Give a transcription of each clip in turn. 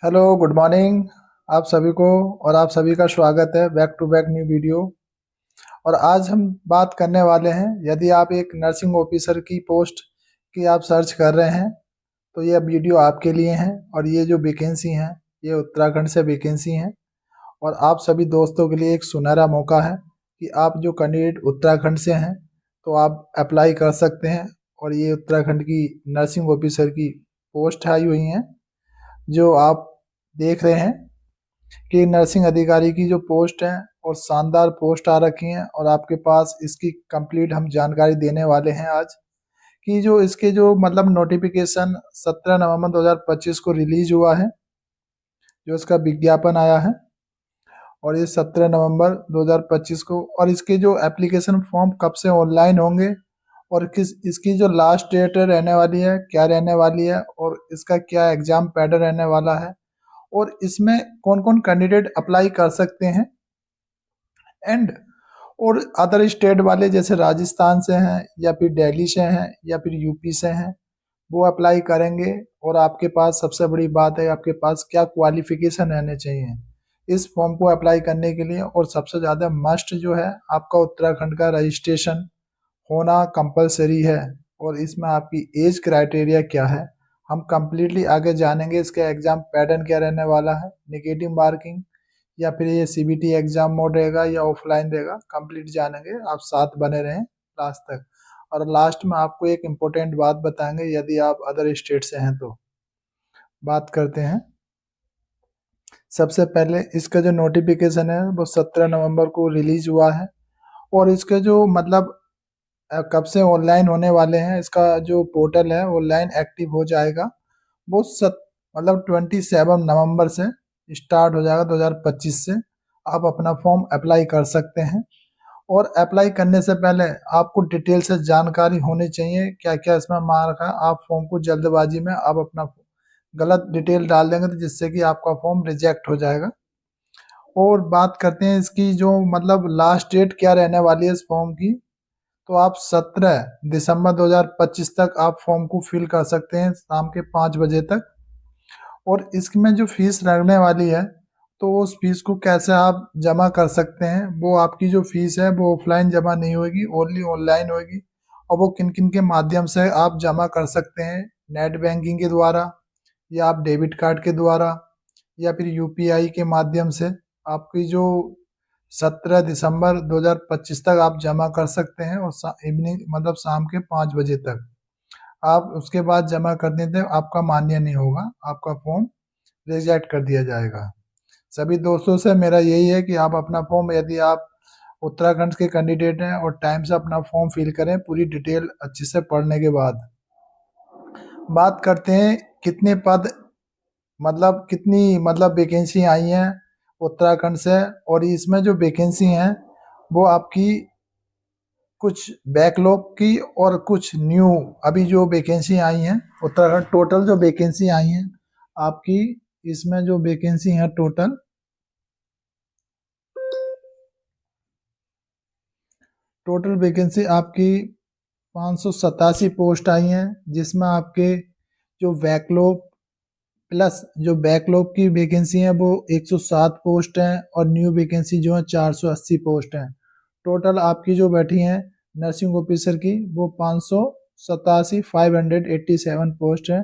Hello, good morning आप सभी को। और आप सभी का स्वागत है back to back new video. और आज हम बात करने वाले हैं, यदि आप एक नर्सिंग ऑफिसर की पोस्ट की आप सर्च कर रहे हैं तो यह वीडियो आपके लिए है। और ये जो वैकेंसी हैं ये उत्तराखंड से वैकेंसी हैं। और आप सभी दोस्तों के लिए एक सुनहरा मौका है कि आप जो कैंडिडेट उत्तराखंड से हैं तो आप अप्लाई कर सकते हैं। और ये उत्तराखंड की नर्सिंग ऑफिसर की पोस्ट आई हुई हैं जो आप देख रहे हैं कि नर्सिंग अधिकारी की जो पोस्ट है और शानदार पोस्ट आ रखी है। और आपके पास इसकी कंप्लीट हम जानकारी देने वाले हैं आज कि जो इसके जो मतलब नोटिफिकेशन 17 नवंबर 2025 को रिलीज हुआ है, जो इसका विज्ञापन आया है। और ये 17 नवंबर 2025 को, और इसके जो एप्लीकेशन फॉर्म कब से ऑनलाइन होंगे और किस इसकी जो लास्ट डेट रहने वाली है, क्या रहने वाली है, और इसका क्या एग्जाम पैटर्न रहने वाला है, और इसमें कौन कौन कैंडिडेट अप्लाई कर सकते हैं। एंड और अदर स्टेट वाले जैसे राजस्थान से हैं या फिर दिल्ली से हैं या फिर यूपी से हैं वो अप्लाई करेंगे। और आपके पास सबसे बड़ी बात है, आपके पास क्या क्वालिफिकेशन रहने चाहिए इस फॉर्म को अप्लाई करने के लिए। और सबसे ज़्यादा मस्ट जो है, आपका उत्तराखंड का रजिस्ट्रेशन होना कंपलसरी है। और इसमें आपकी एज क्राइटेरिया क्या है हम कंप्लीटली आगे जानेंगे। इसका एग्जाम पैटर्न क्या रहने वाला है, नेगेटिव मार्किंग या फिर ये सीबीटी एग्जाम मोड रहेगा या ऑफलाइन रहेगा, कंप्लीट जानेंगे। आप साथ बने रहें लास्ट तक। और लास्ट में आपको एक इम्पोर्टेंट बात बताएंगे यदि आप अदर स्टेट से हैं तो। बात करते हैं। सबसे पहले इसका जो नोटिफिकेशन है वो 17 नवंबर को रिलीज हुआ है। और इसके जो मतलब कब से ऑनलाइन होने वाले हैं, इसका जो पोर्टल है ऑनलाइन एक्टिव हो जाएगा वो मतलब 27 नवंबर से स्टार्ट हो जाएगा 2025 से। आप अपना फॉर्म अप्लाई कर सकते हैं। और अप्लाई करने से पहले आपको डिटेल से जानकारी होनी चाहिए क्या क्या इसमें मार्क है। आप फॉर्म को जल्दबाजी में आप अपना गलत डिटेल डाल देंगे तो जिससे कि आपका फॉर्म रिजेक्ट हो जाएगा। और बात करते हैं इसकी जो मतलब लास्ट डेट क्या रहने वाली है इस फॉर्म की। तो आप 17 दिसंबर 2025 तक आप फॉर्म को फिल कर सकते हैं शाम के 5 बजे तक। और इसमें जो फीस लगने वाली है तो उस फीस को कैसे आप जमा कर सकते हैं, वो आपकी जो फीस है वो ऑफलाइन जमा नहीं होगी, ओनली ऑनलाइन होगी। और वो किन किन के माध्यम से आप जमा कर सकते हैं, नेट बैंकिंग के द्वारा या आप डेबिट कार्ड के द्वारा या फिर यूपीआई के माध्यम से। आपकी जो 17 दिसंबर 2025 तक आप जमा कर सकते हैं और इवनिंग मतलब शाम के 5 बजे तक। आप उसके बाद जमा कर देते हैं, आपका मान्य नहीं होगा, आपका फॉर्म रिजेक्ट कर दिया जाएगा। सभी दोस्तों से मेरा यही है कि आप अपना फॉर्म, यदि आप उत्तराखंड के कैंडिडेट हैं, और टाइम से अपना फॉर्म फिल करें पूरी डिटेल अच्छे से पढ़ने के बाद। बात करते हैं कितने पद मतलब कितनी मतलब वैकेंसी आई हैं उत्तराखंड से। और इसमें जो वैकेंसी हैं वो आपकी कुछ बैकलॉग की और कुछ न्यू अभी जो वैकेंसी आई हैं उत्तराखंड। टोटल जो वैकेंसी आई हैं आपकी, इसमें जो वैकेंसी है टोटल वैकेंसी आपकी 587 पोस्ट आई हैं। जिसमें आपके जो बैकलॉग प्लस जो बैकलॉग की वैकेंसी है वो 107 पोस्ट हैं। और न्यू वैकेंसी जो है 480 पोस्ट हैं। टोटल आपकी जो बैठी हैं नर्सिंग ऑफिसर की वो 587 पोस्ट है।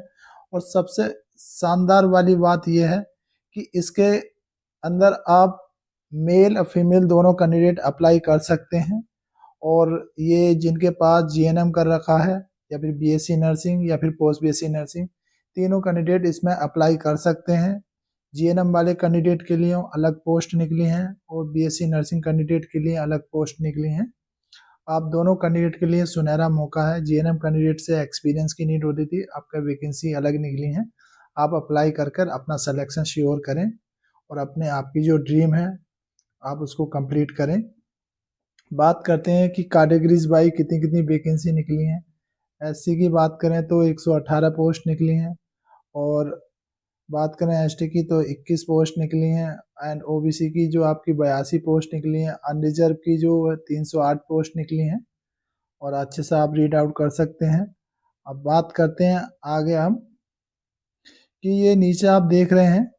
और सबसे शानदार वाली बात यह है कि इसके अंदर आप मेल और फीमेल दोनों कैंडिडेट अप्लाई कर सकते हैं। और ये जिनके पास जीएनएम कर रखा है या फिर बीएससी नर्सिंग या फिर पोस्ट बीएससी नर्सिंग, तीनों कैंडिडेट इसमें अप्लाई कर सकते हैं। जीएनएम वाले कैंडिडेट के लिए अलग पोस्ट निकली हैं और बीएससी नर्सिंग कैंडिडेट के लिए अलग पोस्ट निकली हैं। आप दोनों कैंडिडेट के लिए सुनहरा मौका है। जीएनएम कैंडिडेट से एक्सपीरियंस की नीड होती थी, आपका वैकेंसी अलग निकली है। आप अप्लाई कर कर अपना सिलेक्शन श्योर करें और अपने आपकी जो ड्रीम है आप उसको कंप्लीट करें। बात करते हैं कि कैटेगरीज बाई कितनी कितनी वैकेंसी निकली हैं। एससी की बात करें तो 118 पोस्ट निकली हैं। और बात करें एसटी की तो 21 पोस्ट निकली हैं। एंड ओबीसी की जो आपकी 82 पोस्ट निकली हैं। अनरिजर्व की जो 308 पोस्ट निकली हैं। और अच्छे से आप रीड आउट कर सकते हैं। अब बात करते हैं आगे हम कि ये नीचे आप देख रहे हैं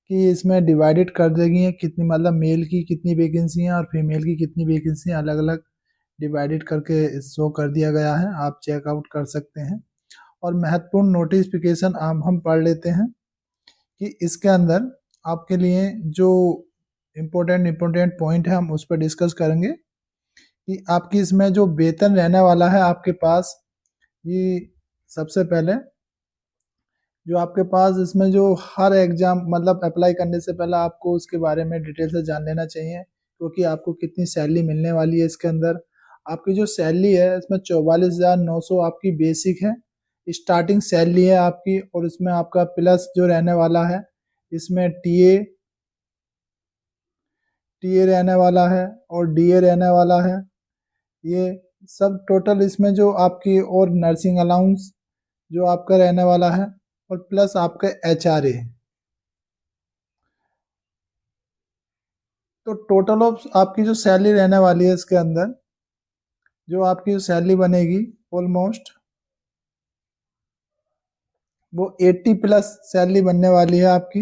कि इसमें डिवाइडेड कर देगी है कितनी, मतलब मेल की कितनी वैकेंसी हैं और फीमेल की कितनी वैकेंसी हैं, अलग अलग डिवाइडेड करके शो कर दिया गया है, आप चेकआउट कर सकते हैं। और महत्वपूर्ण नोटिफिकेशन हम पढ़ लेते हैं कि इसके अंदर आपके लिए जो इम्पोर्टेंट पॉइंट है हम उस पर डिस्कस करेंगे कि आपकी इसमें जो वेतन रहने वाला है आपके पास, ये सबसे पहले जो आपके पास इसमें जो हर एग्जाम मतलब अप्लाई करने से पहले आपको उसके बारे में डिटेल से जान लेना चाहिए, क्योंकि आपको कितनी सैलरी मिलने वाली है इसके अंदर। आपकी जो सैलरी है इसमें 44,900 आपकी बेसिक है, स्टार्टिंग सैलरी है आपकी, और इसमें आपका प्लस जो रहने वाला है इसमें टीए रहने वाला है और डीए रहने वाला है, ये सब टोटल इसमें जो आपकी, और नर्सिंग अलाउंस जो आपका रहने वाला है, और प्लस आपका एचआरए। तो टोटल ऑफ आपकी जो सैलरी रहने वाली है इसके अंदर, जो आपकी सैलरी बनेगी ऑलमोस्ट वो 80 प्लस सैलरी बनने वाली है आपकी।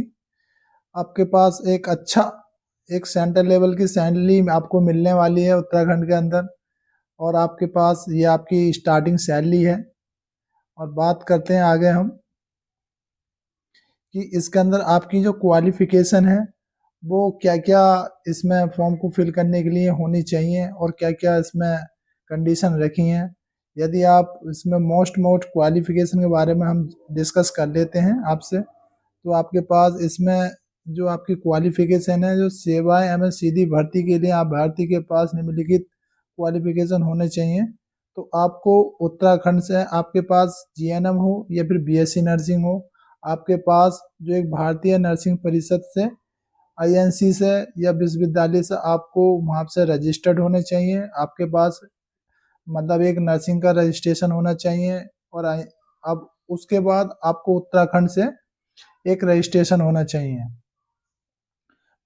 आपके पास एक अच्छा एक सेंटर लेवल की सैलरी आपको मिलने वाली है उत्तराखंड के अंदर, और आपके पास ये आपकी स्टार्टिंग सैलरी है। और बात करते हैं आगे हम कि इसके अंदर आपकी जो क्वालिफिकेशन है वो क्या-क्या इसमें फॉर्म को फिल करने के लिए होनी चाहिए और क्या-क्या इसमें कंडीशन रखी हैं। यदि आप इसमें मोस्ट क्वालिफिकेशन के बारे में हम डिस्कस कर लेते हैं आपसे, तो आपके पास इसमें जो आपकी क्वालिफिकेशन है, जो सेवाएं एवं सीधी भर्ती के लिए आप भर्ती के पास निम्नलिखित क्वालिफिकेशन होने चाहिए। तो आपको उत्तराखंड से आपके पास जीएनएम हो या फिर बीएससी नर्सिंग हो, आपके पास जो एक भारतीय नर्सिंग परिषद से, आईएनसी से या विश्वविद्यालय से आपको वहाँ से रजिस्टर्ड होने चाहिए। आपके पास मतलब एक नर्सिंग का रजिस्ट्रेशन होना चाहिए, और अब उसके बाद आपको उत्तराखंड से एक रजिस्ट्रेशन होना चाहिए,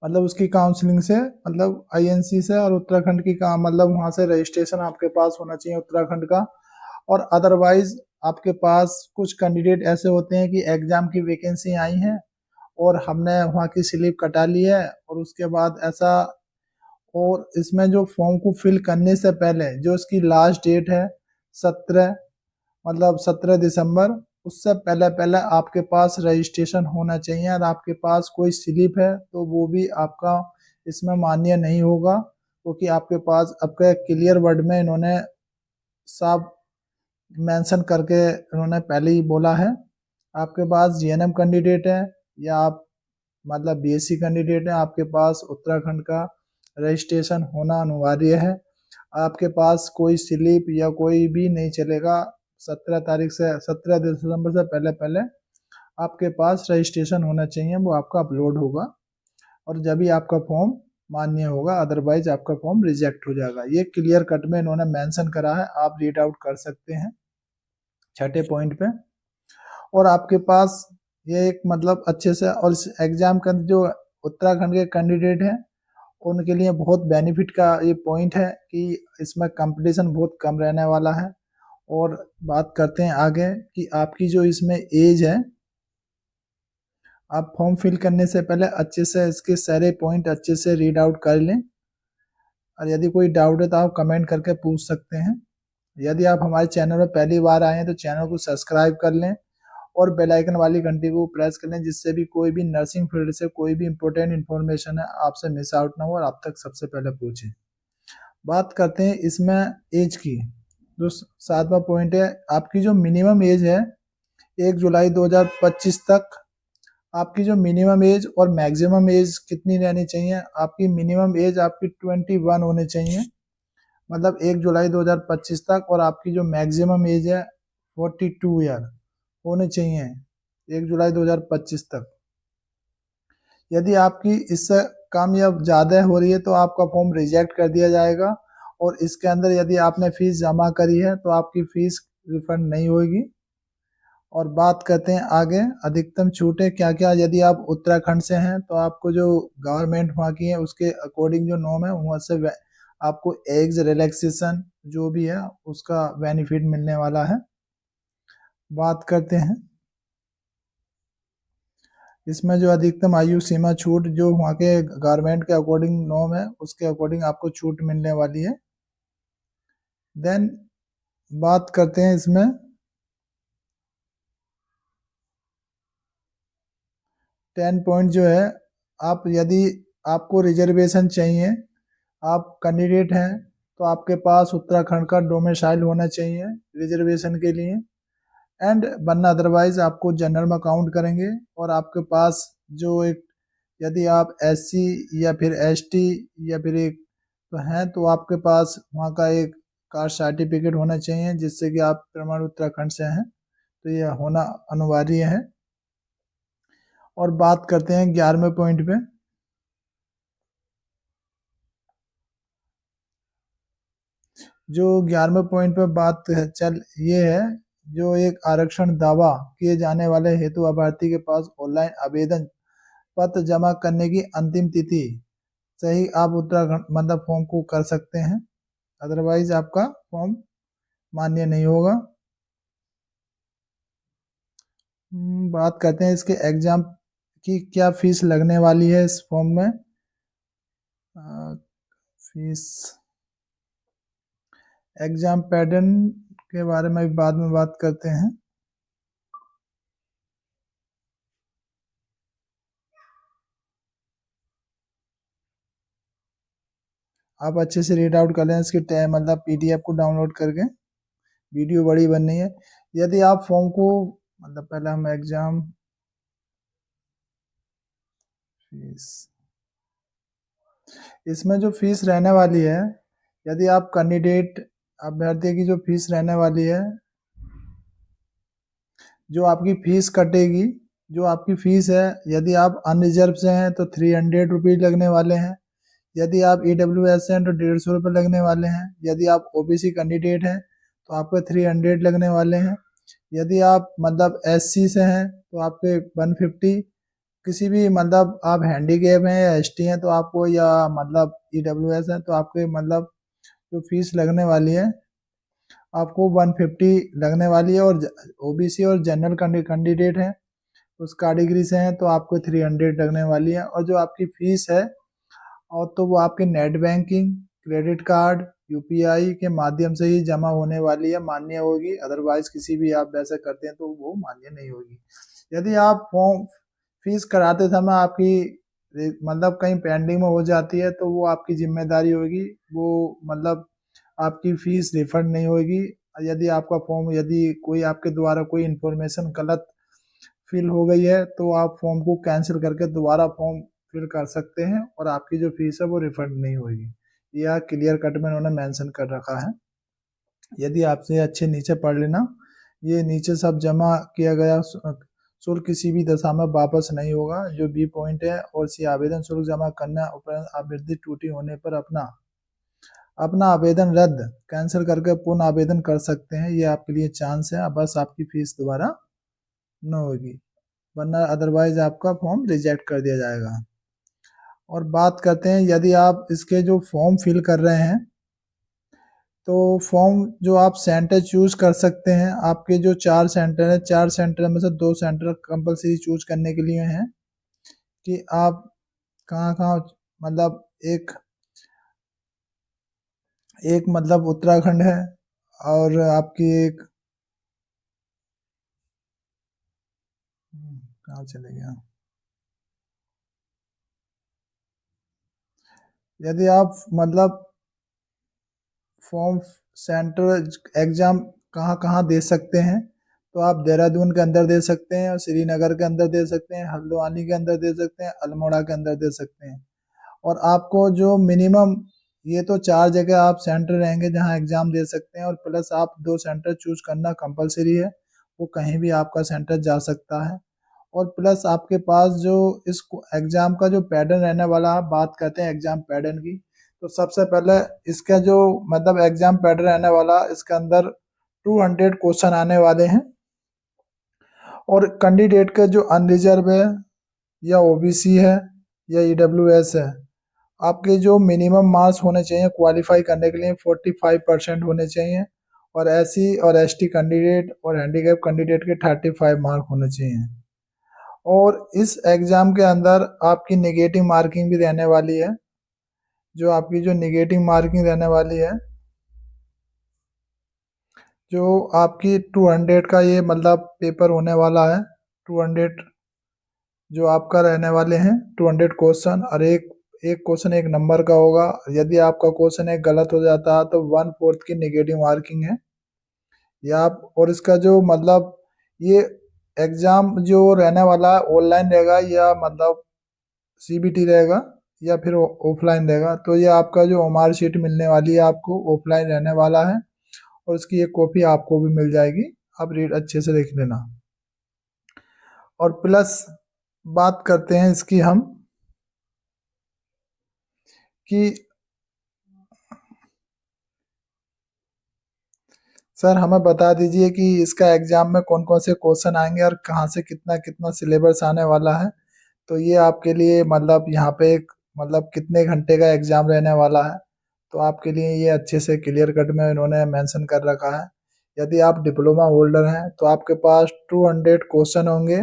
मतलब उसकी काउंसलिंग से, मतलब आईएनसी से और उत्तराखंड की का मतलब वहाँ से रजिस्ट्रेशन आपके पास होना चाहिए उत्तराखंड का। और अदरवाइज आपके पास कुछ कैंडिडेट ऐसे होते हैं कि एग्जाम की वैकेंसी आई है और हमने वहाँ की स्लिप कटा ली है, और उसके बाद ऐसा, और इसमें जो फॉर्म को फिल करने से पहले जो इसकी लास्ट डेट है 17, मतलब 17 दिसंबर, उससे पहले पहले आपके पास रजिस्ट्रेशन होना चाहिए। और आपके पास कोई स्लिप है तो वो भी आपका इसमें मान्य नहीं होगा, क्योंकि आपके पास आपके क्लियर वर्ड में इन्होंने साफ मेंशन करके उन्होंने पहले ही बोला है। आपके पास जीएनएम कैंडिडेट है या आप मतलब बीएससी कैंडिडेट है, आपके पास उत्तराखंड का रजिस्ट्रेशन होना अनिवार्य है। आपके पास कोई स्लिप या कोई भी नहीं चलेगा, 17 दिसंबर से पहले पहले आपके पास रजिस्ट्रेशन होना चाहिए, वो आपका अपलोड होगा और जब भी आपका फॉर्म मान्य होगा, अदरवाइज आपका फॉर्म रिजेक्ट हो जाएगा। ये क्लियर कट में इन्होंने मेंशन करा है, आप रीड आउट कर सकते हैं छठे पॉइंट पे। और आपके पास ये एक मतलब अच्छे से, और इस एग्जाम का जो उत्तराखंड के कैंडिडेट हैं उनके लिए बहुत बेनिफिट का ये पॉइंट है कि इसमें कंपटीशन बहुत कम रहने वाला है। और बात करते हैं आगे कि आपकी जो इसमें एज है, आप फॉर्म फिल करने से पहले अच्छे से इसके सारे पॉइंट अच्छे से रीड आउट कर लें, और यदि कोई डाउट है तो आप कमेंट करके पूछ सकते हैं। यदि आप हमारे चैनल में पहली बार आए हैं तो चैनल को सब्सक्राइब कर लें और बेल आइकन वाली घंटी को प्रेस कर लें, जिससे भी कोई भी नर्सिंग फील्ड से कोई भी इंपॉर्टेंट इन्फॉर्मेशन है आपसे मिस आउट ना हो और आप तक सबसे पहले पहुंचे। बात करते हैं इसमें एज की। जो 7वां पॉइंट है, आपकी जो मिनिमम एज है 1 जुलाई 2025 तक, आपकी जो मिनिमम एज और मैक्सिमम एज कितनी रहनी चाहिए, आपकी मिनिमम एज आपकी 21 होनी चाहिए, मतलब 1 जुलाई 2025 तक, और आपकी जो मैक्सिमम एज है 42 ईयर होने चाहिए 1 जुलाई 2025 तक। यदि आपकी इससे कम या ज़्यादा हो रही है तो आपका फॉर्म रिजेक्ट कर दिया जाएगा, और इसके अंदर यदि आपने फीस जमा करी है तो आपकी फीस रिफंड नहीं होगी। और बात करते हैं आगे अधिकतम छूटें क्या क्या, यदि आप उत्तराखंड से हैं तो आपको जो गवर्नमेंट वहाँ की है उसके अकॉर्डिंग जो नॉर्म है वहाँ से आपको एज रिलैक्सेशन जो भी है उसका बेनिफिट मिलने वाला है। बात करते हैं इसमें जो अधिकतम आयु सीमा छूट जो वहाँ के गवर्नमेंट के अकॉर्डिंग नॉर्म है उसके अकॉर्डिंग आपको छूट मिलने वाली है। देन बात करते हैं इसमें 10 पॉइंट जो है, आप यदि आपको रिजर्वेशन चाहिए, आप कैंडिडेट हैं, तो आपके पास उत्तराखंड का डोमिसाइल होना चाहिए रिजर्वेशन के लिए, एंड वरना अदरवाइज आपको जनरल में काउंट करेंगे। और आपके पास जो एक, यदि आप एससी या फिर एसटी या फिर एक तो हैं, तो आपके पास वहाँ का एक कास्ट सर्टिफिकेट होना चाहिए जिससे कि आप प्रमाण उत्तराखंड से हैं, तो ये होना अनिवार्य है। और बात करते हैं 11वें पॉइंट पे। जो 11वें पॉइंट पे बात चल ये है, जो एक आरक्षण दावा किए जाने वाले हेतु अभ्यर्थी के पास ऑनलाइन आवेदन पत्र जमा करने की अंतिम तिथि से ही आप उत्तराखंड मतलब फॉर्म को कर सकते हैं, अदरवाइज आपका फॉर्म मान्य नहीं होगा। बात करते हैं इसके एग्जाम की क्या फीस लगने वाली है इस फॉर्म में। फीस एग्जाम पैटर्न के बारे में भी बाद में बात करते हैं। आप अच्छे से रीड आउट कर लें इसकी मतलब पीडीएफ को डाउनलोड करके, वीडियो बड़ी बननी है। यदि आप फॉर्म को मतलब पहले हम एग्जाम फीस, इसमें जो फीस रहने वाली है, यदि आप कैंडिडेट अभ्यर्थी की जो फीस रहने वाली है, जो आपकी फीस कटेगी, जो आपकी फीस है, यदि आप अनरिजर्व से हैं तो 300 रुपीज़ लगने वाले हैं, यदि आप ईडब्ल्यूएस से हैं तो 150 रुपये लगने वाले हैं, यदि आप ओबीसी कैंडिडेट हैं तो आपके 300 लगने वाले हैं, यदि आप मतलब एससी से हैं तो आपके 150, किसी भी मतलब आप हैंडीकैप हैं या एसटी हैं तो आपको, या मतलब ईडब्ल्यूएस हैं तो आपके मतलब जो फीस लगने वाली है आपको 150 लगने वाली है। और ओबीसी और जनरल कैंडिडेट हैं उस कैटेगरी से हैं तो आपको 300 लगने वाली है। और जो आपकी फीस है और तो वो आपके net banking, credit card, UPI के माध्यम से ही जमा होने वाली है, मान्य होगी, अदरवाइज किसी भी आप वैसे करते हैं तो वो मान्य नहीं होगी। यदि आप फॉर्म फीस कराते समय आपकी मतलब कहीं पेंडिंग में हो जाती है तो वो आपकी जिम्मेदारी होगी, वो मतलब आपकी फीस रिफंड नहीं होगी। यदि आपका फॉर्म, यदि कोई आपके द्वारा कोई इन्फॉर्मेशन गलत फिल हो गई है तो आप फॉर्म को कैंसिल करके दोबारा फॉर्म फिल कर सकते हैं और आपकी जो फीस है वो रिफंड नहीं होगी। यह क्लियर कट में उन्होंने मेंशन कर रखा है। यदि आपसे अच्छे नीचे पढ़ लेना, ये नीचे सब जमा किया गया शुल्क किसी भी दशा में वापस नहीं होगा, जो बी पॉइंट है। और सी आवेदन शुल्क जमा करना उपरांत आवेदन त्रुटि होने पर अपना अपना आवेदन रद्द कैंसिल करके पुनः आवेदन कर सकते हैं। ये आपके लिए चांस है, बस आपकी फीस दोबारा न होगी, वरना अदरवाइज आपका फॉर्म रिजेक्ट कर दिया जाएगा। और बात करते हैं, यदि आप इसके जो फॉर्म फिल कर रहे हैं तो फॉर्म जो आप सेंटर चूज कर सकते हैं। आपके जो 4 सेंटर है, 4 सेंटर में से 2 सेंटर कंपलसरी चूज करने के लिए हैं कि आप कहाँ कहाँ मतलब एक मतलब उत्तराखंड है और आपकी एक कहाँ चले गया, यदि आप मतलब फॉर्म सेंटर एग्जाम कहाँ कहाँ दे सकते हैं तो आप देहरादून के अंदर दे सकते हैं, और श्रीनगर के अंदर दे सकते हैं, हल्द्वानी के अंदर दे सकते हैं, अल्मोड़ा के अंदर दे सकते हैं। और आपको जो मिनिमम, ये तो 4 जगह आप सेंटर रहेंगे जहाँ एग्जाम दे सकते हैं, और प्लस आप 2 सेंटर चूज करना कंपलसरी है, वो कहीं भी आपका सेंटर जा सकता है। और प्लस आपके पास जो इस एग्जाम का जो पैटर्न रहने वाला, आप बात करते हैं एग्जाम पैटर्न की, तो सबसे पहले इसका जो मतलब एग्जाम पैटर्न रहने वाला, इसके अंदर 200 क्वेश्चन आने वाले हैं। और कैंडिडेट का जो अनरिजर्व है या ओबीसी है या ईडब्ल्यूएस है, आपके जो मिनिमम मार्क्स होने चाहिए क्वालिफाई करने के लिए 45% होने चाहिए, और एससी और एसटी कैंडिडेट और हैंडीकैप कैंडिडेट के 35 मार्क होने चाहिए। और इस एग्ज़ाम के अंदर आपकी नेगेटिव मार्किंग भी रहने वाली है। जो आपकी जो नेगेटिव मार्किंग रहने वाली है, जो आपकी 200 का ये मतलब पेपर होने वाला है। 200 जो आपका रहने वाले हैं, 200 क्वेश्चन, और एक एक क्वेश्चन 1 नंबर का होगा। यदि आपका क्वेश्चन एक गलत हो जाता है तो 1/4 की नेगेटिव मार्किंग है। या आप और इसका जो मतलब ये एग्ज़ाम जो रहने वाला है ऑनलाइन रहेगा या मतलब सीबीटी रहेगा या फिर ऑफलाइन रहेगा। तो ये आपका जो मार्कशीट मिलने वाली है आपको ऑफलाइन रहने वाला है, और उसकी एक कॉपी आपको भी मिल जाएगी। आप रीड अच्छे से देख लेना। और प्लस बात करते हैं इसकी हम कि सर हमें बता दीजिए कि इसका एग्जाम में कौन कौन से क्वेश्चन आएंगे और कहाँ से कितना कितना सिलेबस आने वाला है। तो ये आपके लिए मतलब यहाँ पे एक मतलब कितने घंटे का एग्जाम रहने वाला है, तो आपके लिए ये अच्छे से क्लियर कट में इन्होंने मेंशन कर रखा है। यदि आप डिप्लोमा होल्डर हैं तो आपके पास 200 क्वेश्चन होंगे,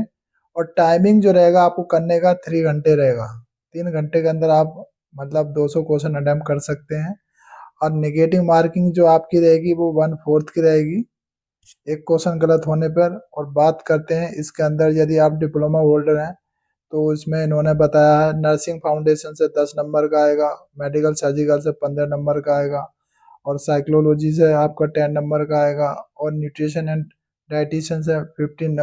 और टाइमिंग जो रहेगा आपको करने का 3 घंटे रहेगा। 3 घंटे के अंदर आप मतलब 200 क्वेश्चन अटेम्प्ट कर सकते हैं। और नेगेटिव मार्किंग जो आपकी रहेगी वो 1/4 की रहेगी एक क्वेश्चन गलत होने पर। और बात करते हैं इसके अंदर यदि आप डिप्लोमा होल्डर हैं तो इसमें इन्होंने बताया है नर्सिंग फाउंडेशन से 10 नंबर का आएगा, मेडिकल सर्जिकल से 15 नंबर का आएगा, और साइकोलॉजी से आपका 10 नंबर का आएगा, और न्यूट्रिशन एंड डाइटिशियन से 15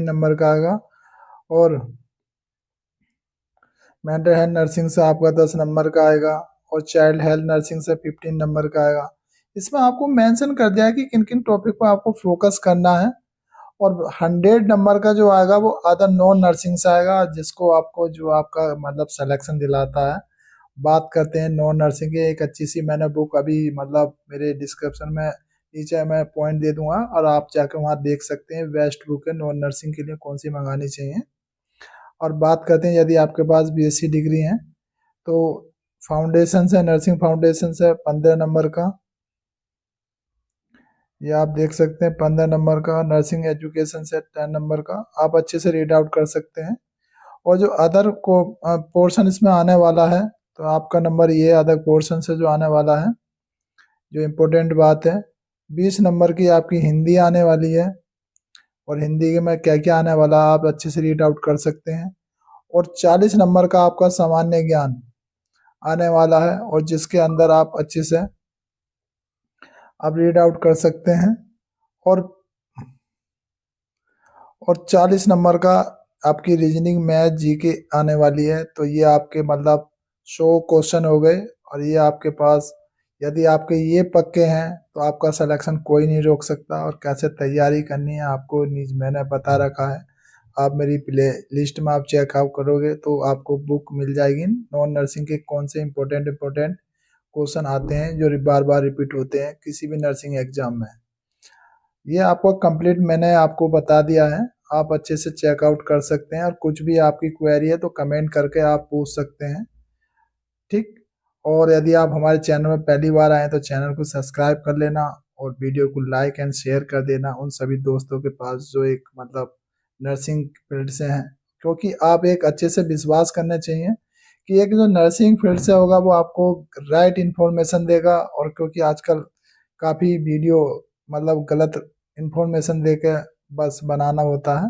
नंबर का आएगा, और मेंटल हेल्थ नर्सिंग से आपका 10 नंबर का आएगा, और चाइल्ड हेल्थ नर्सिंग से 15 नंबर का आएगा। इसमें आपको मेंशन कर दिया है कि किन किन टॉपिक पर आपको फोकस करना है। और 100 नंबर का जो आएगा वो अदर नॉन नर्सिंग से आएगा, जिसको आपको जो आपका मतलब सिलेक्शन दिलाता है। बात करते हैं नॉन नर्सिंग की, एक अच्छी सी मैंने बुक अभी मतलब मेरे डिस्क्रिप्शन में नीचे मैं पॉइंट दे दूंगा, और आप जाकर वहाँ देख सकते हैं बेस्ट बुक है नॉन नर्सिंग के लिए कौन सी मंगानी चाहिए। और बात करते हैं यदि आपके पास बीएससी डिग्री है तो फाउंडेशन से नर्सिंग फाउंडेशन से 15 नंबर का, ये आप देख सकते हैं 15 नंबर का, नर्सिंग एजुकेशन से 10 नंबर का, आप अच्छे से रीड आउट कर सकते हैं। और जो अदर को पोर्शन इसमें आने वाला है, तो आपका नंबर ये अदर पोर्शन से जो आने वाला है, जो इम्पोर्टेंट बात है, 20 नंबर की आपकी हिंदी आने वाली है। और हिंदी में क्या क्या आने वाला है आप अच्छे से रीड आउट कर सकते हैं। और 40 नंबर का आपका सामान्य ज्ञान आने वाला है, और जिसके अंदर आप अच्छे से आप रीड आउट कर सकते हैं। और 40 नंबर का आपकी रीजनिंग मैथ जीके आने वाली है। तो ये आपके मतलब 100 क्वेश्चन हो गए, और ये आपके पास यदि आपके ये पक्के हैं तो आपका सिलेक्शन कोई नहीं रोक सकता। और कैसे तैयारी करनी है आपको मैंने बता रखा है। आप मेरी प्ले लिस्ट में आप चेकआउट करोगे तो आपको बुक मिल जाएगी नॉन नर्सिंग के कौन से इम्पोर्टेंट क्वेश्चन आते हैं जो बार बार रिपीट होते हैं किसी भी नर्सिंग एग्जाम में। ये आपको कंप्लीट मैंने आपको बता दिया है, आप अच्छे से चेकआउट कर सकते हैं। और कुछ भी आपकी क्वेरी है तो कमेंट करके आप पूछ सकते हैं, ठीक। और यदि आप हमारे चैनल में पहली बार आए तो चैनल को सब्सक्राइब कर लेना, और वीडियो को लाइक एंड शेयर कर देना उन सभी दोस्तों के पास जो एक मतलब नर्सिंग फील्ड से हैं। क्योंकि आप एक अच्छे से विश्वास करना चाहिए कि एक जो नर्सिंग फील्ड से होगा वो आपको राइट इन्फॉर्मेशन देगा। और क्योंकि आजकल काफ़ी वीडियो मतलब गलत इन्फॉर्मेशन देके बस बनाना होता है।